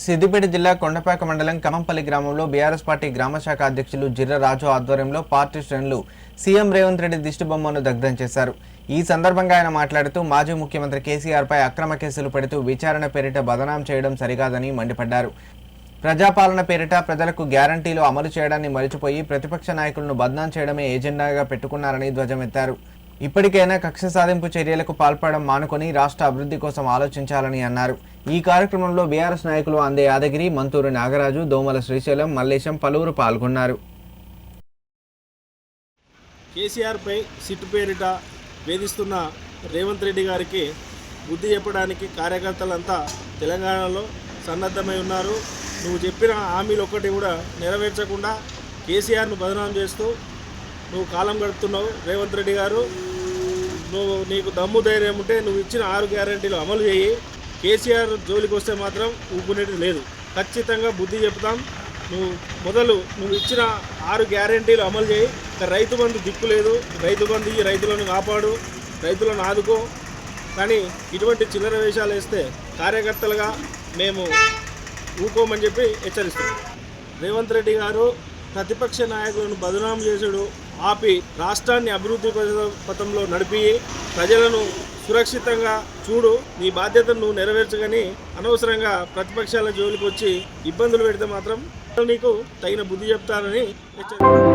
సిద్దిపేట జిల్లా కొండపాక మండలం కమంపల్లి గ్రామంలో బీఆర్ఎస్ పార్టీ గ్రామ శాఖ అధ్యక్షులు జిర్ర రాజు ఆధ్వర్యంలో పార్టీ శ్రేణులు సీఎం రేవంత్ రెడ్డి దిష్టిబొమ్మను దగ్ధం చేశారు. ఈ సందర్భంగా ఆయన మాట్లాడుతూ మాజీ ముఖ్యమంత్రి కేసీఆర్ పై అక్రమ కేసులు పెడుతూ విచారణ పేరిట బదనాం చేయడం సరికాదని మండిపడ్డారు. ప్రజాపాలన పేరిట ప్రజలకు గ్యారంటీలు అమలు చేయడాన్ని మరిచిపోయి ప్రతిపక్ష నాయకులను బదనాం చేయడమే ఏజెండాగా పెట్టుకున్నారని ధ్వజమెత్తారు. ఇప్పటికైనా కక్ష సాధింపు చర్యలకు పాల్పడడం మానుకొని రాష్ట్ర అభివృద్ధి కోసం ఆలోచించాలని అన్నారు. ఈ కార్యక్రమంలో బీఆర్ఎస్ నాయకులు అందే యాదగిరి, మంతూరు నాగరాజు, దోమల శ్రీశైలం, మల్లేశం పలువురు పాల్గొన్నారు. కేసీఆర్ పై సిట్టు పేరిట వేధిస్తున్న రేవంత్ రెడ్డి గారికి బుద్ధి చెప్పడానికి కార్యకర్తలంతా తెలంగాణలో సన్నద్ధమై ఉన్నారు. నువ్వు చెప్పిన హామీలు ఒక్కటి కూడా నెరవేర్చకుండా కేసీఆర్ను బదనాం చేస్తూ నువ్వు కాలం గడుపుతున్నావు. రేవంత్ రెడ్డి గారు, నీకు దమ్ము ధైర్యం ఉంటే నువ్వు ఇచ్చిన 6 గ్యారెంటీలు అమలు చేయి. కేసీఆర్ జోలికి వస్తే మాత్రం ఊపుకునేది లేదు. ఖచ్చితంగా బుద్ధి చెప్తాం. నువ్వు ఇచ్చిన 6 గ్యారెంటీలు అమలు చేయి. రైతు బంధు దిక్కు లేదు. రైతు బంధు ఇచ్చి రైతులను కాపాడు, రైతులను ఆదుకో. కానీ ఇటువంటి చిల్లర వేషాలు వేస్తే కార్యకర్తలుగా మేము ఊకోమని చెప్పి హెచ్చరిస్తున్నాం. రేవంత్ రెడ్డి గారు ప్రతిపక్ష నాయకులను బదనాం చేసుడు ఆపి రాష్ట్రాన్ని అభివృద్ధి పథంలో నడిపి ప్రజలను సురక్షితంగా చూడు. నీ బాధ్యతను నువ్వు నెరవేర్చగాని అనవసరంగా ప్రతిపక్షాల జోలికి వచ్చి ఇబ్బందులు పెడితే మాత్రం నీకు తగిన బుద్ధి చెప్తారని హెచ్చరిస్తున్నాను.